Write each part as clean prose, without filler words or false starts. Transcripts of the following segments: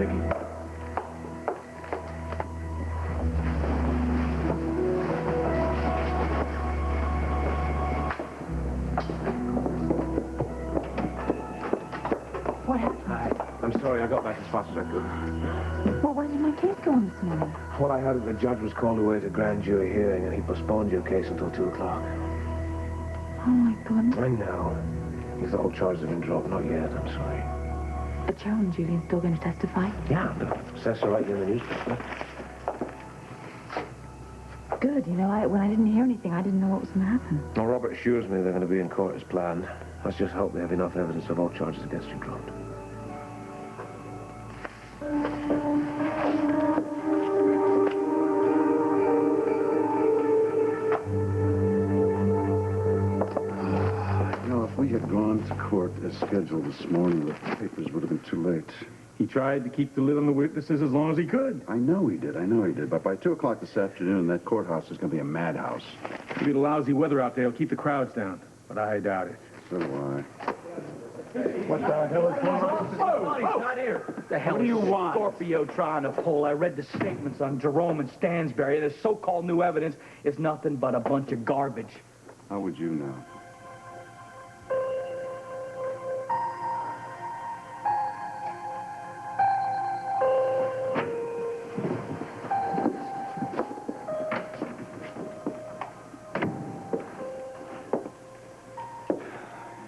Dickie. What happened? I'm sorry, I got back as fast as I could. Well, why didn't my case go on this morning? What I heard is the judge was called away to grand jury hearing, and he postponed your case until 2 o'clock. Oh, my goodness. I know. You thought all charges have been dropped. Not yet, I'm sorry. But Joe and Julian's still going to testify? Yeah, the successor right here in the newspaper. Good. You know, when I didn't hear anything, I didn't know what was going to happen. Well, Robert assures me they're going to be in court as planned. Let's just hope they have enough evidence of all charges against you dropped. If we had gone to court as scheduled this morning, the papers would have been too late. He tried to keep the lid on the witnesses as long as he could. I know he did. But by 2 o'clock this afternoon, that courthouse is going to be a madhouse. Maybe the lousy weather out there will keep the crowds down, but I doubt it. So do I. What the hell is going on? He's not here. What the hell What do you want? Scorpio trying to pull? I read the statements on Jerome and Stansberry. This so-called new evidence is nothing but a bunch of garbage. How would you know?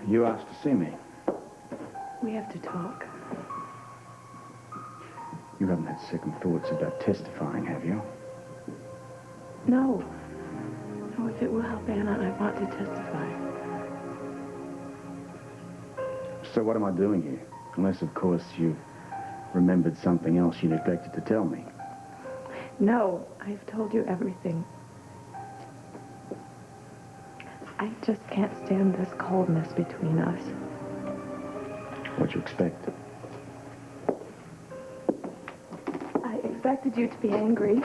You asked to see me. We have to talk. You haven't had second thoughts about testifying, have you? No. No, if it will help Anna, I want to testify. So what am I doing here? Unless, of course, you've remembered something else you neglected to tell me. No, I've told you everything. I just can't stand this coldness between us. What you expect? I expected you to be angry.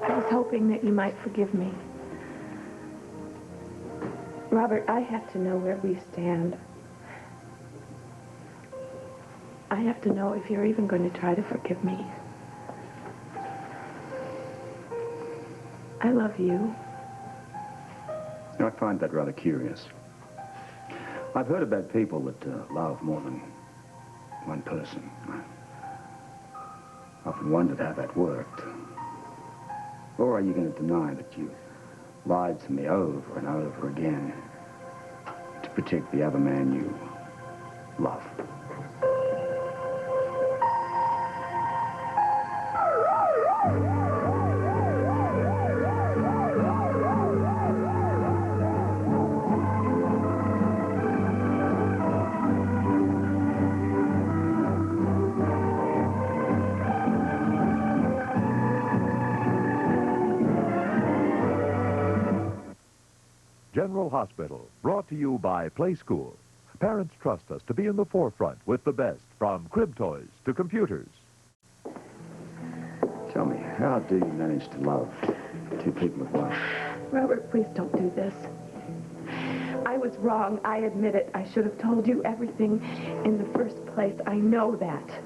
I was hoping that you might forgive me. Robert, I have to know where we stand. I have to know if you're even going to try to forgive me. I love you. I find that rather curious. I've heard about people that love more than one person. I often wondered how that worked. Or are you going to deny that you lied to me over and over again to protect the other man you love? General Hospital, brought to you by Play School. Parents trust us to be in the forefront with the best, from crib toys to computers. Tell me, how do you manage to love two people at once? Robert, please don't do this. I was wrong. I admit it. I should have told you everything in the first place. I know that.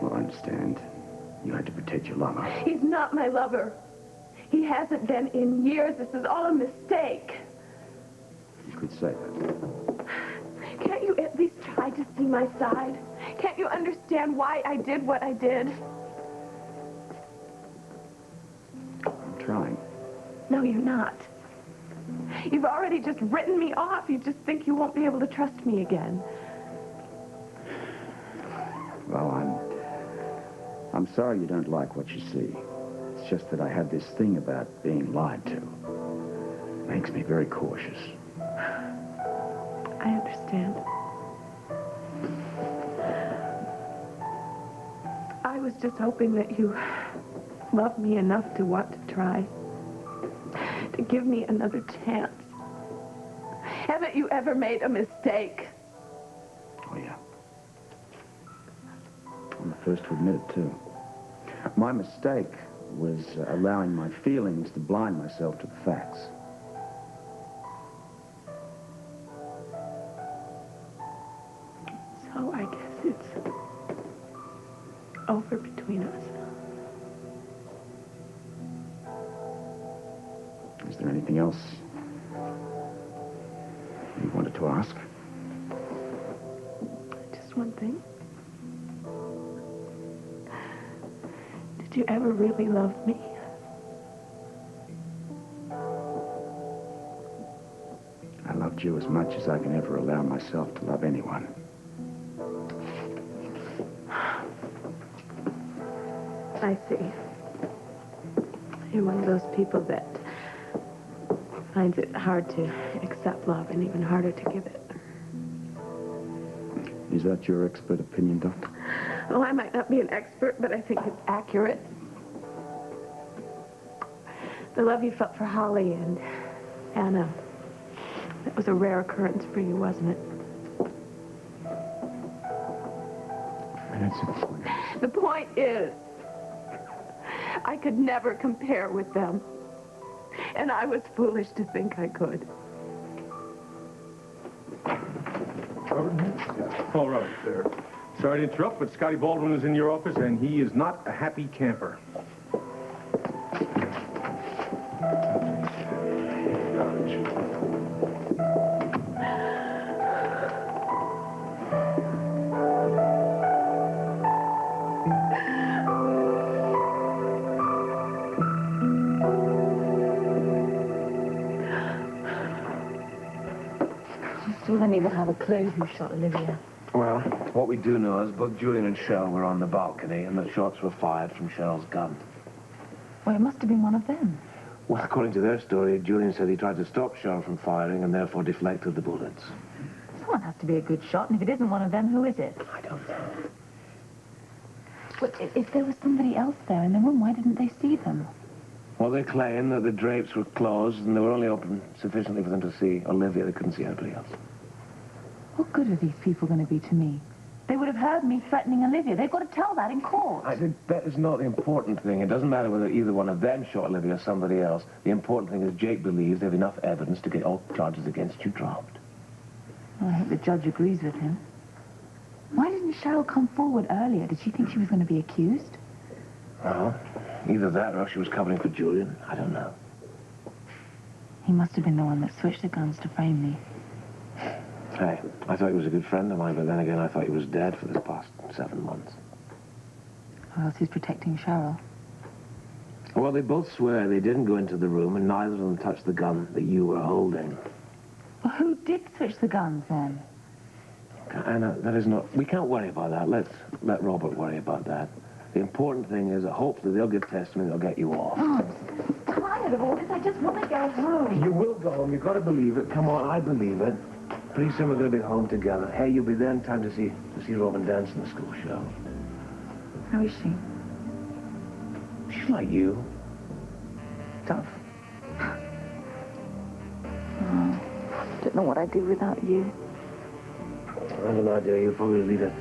Well, I understand. You had to protect your lover. He's not my lover. He hasn't been in years. This is all a mistake. You could say that. Can't you at least try to see my side? Can't you understand why I did what I did? I'm trying. No, you're not. You've already just written me off. You just think you won't be able to trust me again. Well, I'm sorry you don't like what you see. It's just that I have this thing about being lied to. It makes me very cautious. I understand. I was just hoping that you loved me enough to want to try. To give me another chance. Haven't you ever made a mistake? Oh, yeah. I'm the first to admit it, too. My mistake was allowing my feelings to blind myself to the facts. over between us. Is there anything else you wanted to ask? Just one thing. Did you ever really love me? I loved you as much as I can ever allow myself to love anyone. I see. You're one of those people that finds it hard to accept love and even harder to give it. Is that your expert opinion, Doctor? Oh, I might not be an expert, but I think it's accurate. The love you felt for Holly and Anna, that was a rare occurrence for you, wasn't it? That's the point. The point is, I could never compare with them. And I was foolish to think I could. Oh, Robert, there. Sorry to interrupt, but Scotty Baldwin is in your office, and he is not a happy camper. Still don't even have a clue who shot Olivia. Well, what we do know is both Julian and Cheryl were on the balcony, and that shots were fired from Cheryl's gun. Well, it must have been one of them. Well, according to their story, Julian said he tried to stop Cheryl from firing and therefore deflected the bullets. Someone has to be a good shot, and if it isn't one of them, who is it? I don't know. But if there was somebody else there in the room, why didn't they see them? Well, they claim that the drapes were closed and they were only open sufficiently for them to see Olivia. They couldn't see anybody else. What good are these people going to be to me? They would have heard me threatening Olivia. They've got to tell that in court. I think that is not the important thing. It doesn't matter whether either one of them shot Olivia or somebody else. The important thing is Jake believes they have enough evidence to get all charges against you dropped. Well, I hope the judge agrees with him. Why didn't Cheryl come forward earlier? Did she think she was going to be accused? Well, either that or she was covering for Julian. I don't know. He must have been the one that switched the guns to frame me. Hey, I thought he was a good friend of mine, but then again, I thought he was dead for this past 7 months. Or else he's protecting Cheryl. Well, they both swear they didn't go into the room and neither of them touched the gun that you were holding. Well, who did switch the guns, then? Anna, that is not... We can't worry about that. Let's let Robert worry about that. The important thing is that hopefully they'll give testimony that'll get you off. Oh, I'm so tired of all this. I just want to go home. You will go home. You've got to believe it. Come on, I believe it. Pretty soon we're going to be home together. Hey, you'll be there in time to see Robin dance in the school show. How is she? She's like you. Tough. Oh, don't know what I'd do without you. I have an idea. You'll probably lead a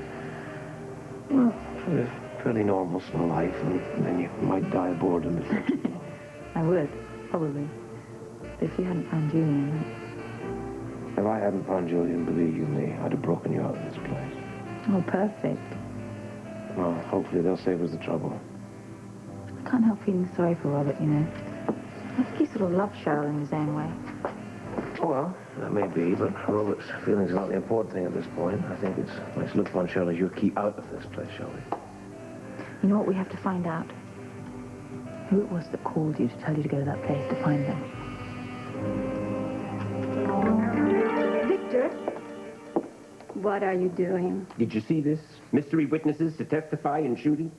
fairly normal, slow life, and then you might die of boredom before too long. I would, probably. But if you hadn't found Julian... If I hadn't found Julian, believe you me, I'd have broken you out of this place. Oh, perfect. Well, hopefully they'll save us the trouble. I can't help feeling sorry for Robert, you know. I think he sort of loves Cheryl in his own way. Well, that may be, but Robert's feelings are not the important thing at this point. I think let's look upon Cheryl as your key out of this place, shall we? You know what we have to find out? Who it was that called you to tell you to go to that place to find them. Victor, what are you doing? Did you see this? Mystery witnesses to testify in shooting?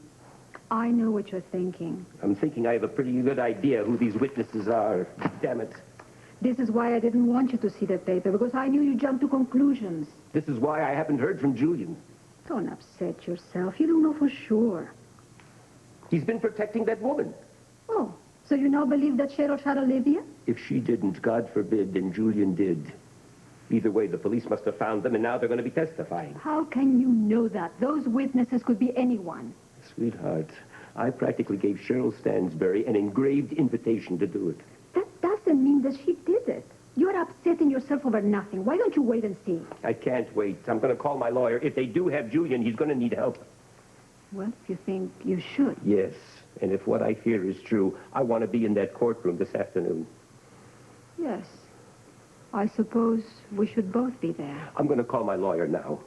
I know what you're thinking. I'm thinking I have a pretty good idea who these witnesses are. Damn it. This is why I didn't want you to see the paper, because I knew you jumped to conclusions. This is why I haven't heard from Julian. Don't upset yourself. You don't know for sure. He's been protecting that woman. Oh, so you now believe that Cheryl shot Olivia? If she didn't, God forbid, then Julian did. Either way, the police must have found them, and now they're going to be testifying. How can you know that? Those witnesses could be anyone. Sweetheart, I practically gave Cheryl Stansberry an engraved invitation to do it. That doesn't mean that she did it. You're upsetting yourself over nothing. Why don't you wait and see? I can't wait. I'm going to call my lawyer. If they do have Julian, he's going to need help. Well, if you think you should. Yes, and if what I hear is true, I want to be in that courtroom this afternoon. Yes. I suppose we should both be there. I'm going to call my lawyer now.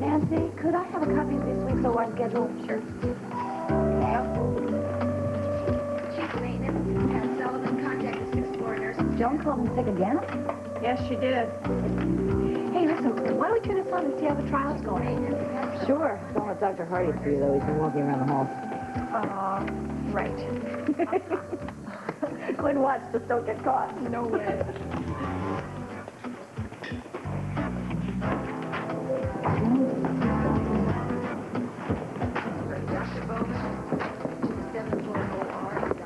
Nancy, could I have a copy of this week's OR schedule? Sure. Chief Maintenance and Sullivan contacted 6 foreigners. Joan called in sick again? Yes, she did. Hey, listen, why don't we turn this on and see how the trial's going? Sure. Don't let Dr. Hardy see you, though. He's been walking around the hall. Right. Good watch, just don't get caught. No way.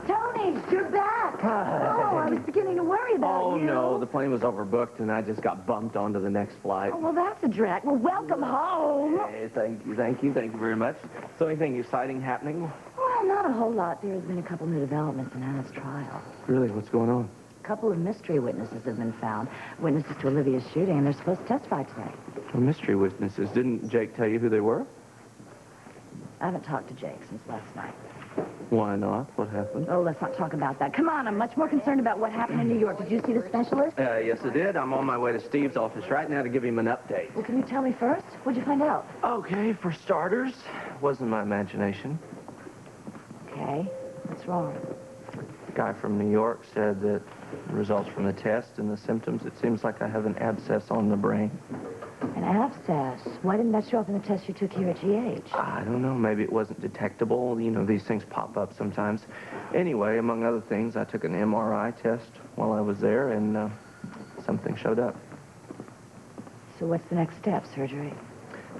Tony, you're back. Oh, I was beginning to worry about Oh, you. no, the plane was overbooked, and I just got bumped onto the next flight. Oh, well, that's a drag. Well, welcome home. Hey, thank you very much. So anything exciting happening? Well, not a whole lot. There's been a couple new developments in Anna's trial. Really, what's going on? A couple of mystery witnesses have been found. Witnesses to Olivia's shooting, and they're supposed to testify today. Well, mystery witnesses. Didn't Jake tell you who they were? I haven't talked to Jake since last night. Why not? What happened? Oh, let's not talk about that. Come on, I'm much more concerned about what happened in New York. Did you see the specialist? Yes, I did. I'm on my way to Steve's office right now to give him an update. Well, can you tell me first? What'd you find out? Okay, for starters, wasn't my imagination. Okay. What's wrong? The guy from New York said that the results from the test and the symptoms, it seems like I have an abscess on the brain. An abscess. Why didn't that show up in the test you took here at GH? I don't know. Maybe it wasn't detectable. You know, these things pop up sometimes. Anyway, among other things, I took an MRI test while I was there, and something showed up. So what's the next step? Surgery?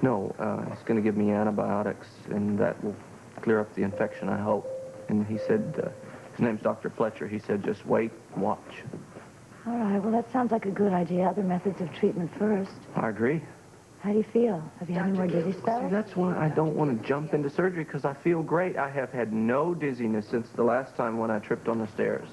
No, he's going to give me antibiotics, and that will clear up the infection, I hope. And he said, his name's Dr. Fletcher. He said, just wait, watch. All right, well, that sounds like a good idea. Other methods of treatment first. I agree. How do you feel? Have you had any more dizzy See, spells? that's why I don't want to jump into surgery, because I feel great. I have had no dizziness since the last time when I tripped on the stairs.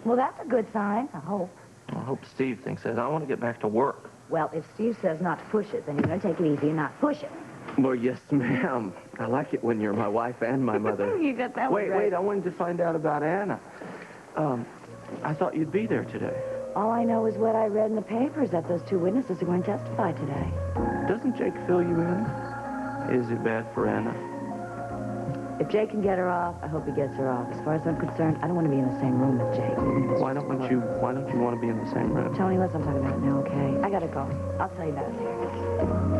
Well, that's a good sign, I hope. I hope Steve thinks that. I want to get back to work. Well, if Steve says not to push it, then you're going to take it easy and not push it. Well, yes, ma'am. I like it when you're my wife and my mother. You got that one right. Wait, I wanted to find out about Anna. I thought you'd be there today. All I know is what I read in the papers, that those 2 witnesses are going to testify today. Doesn't Jake fill you in? Is it bad for Anna? If Jake can get her off, I hope he gets her off. As far as I'm concerned, I don't want to be in the same room with Jake. Why don't you want to be in the same room? Tony, let's not talk about it now, okay? I gotta go. I'll tell you about it later.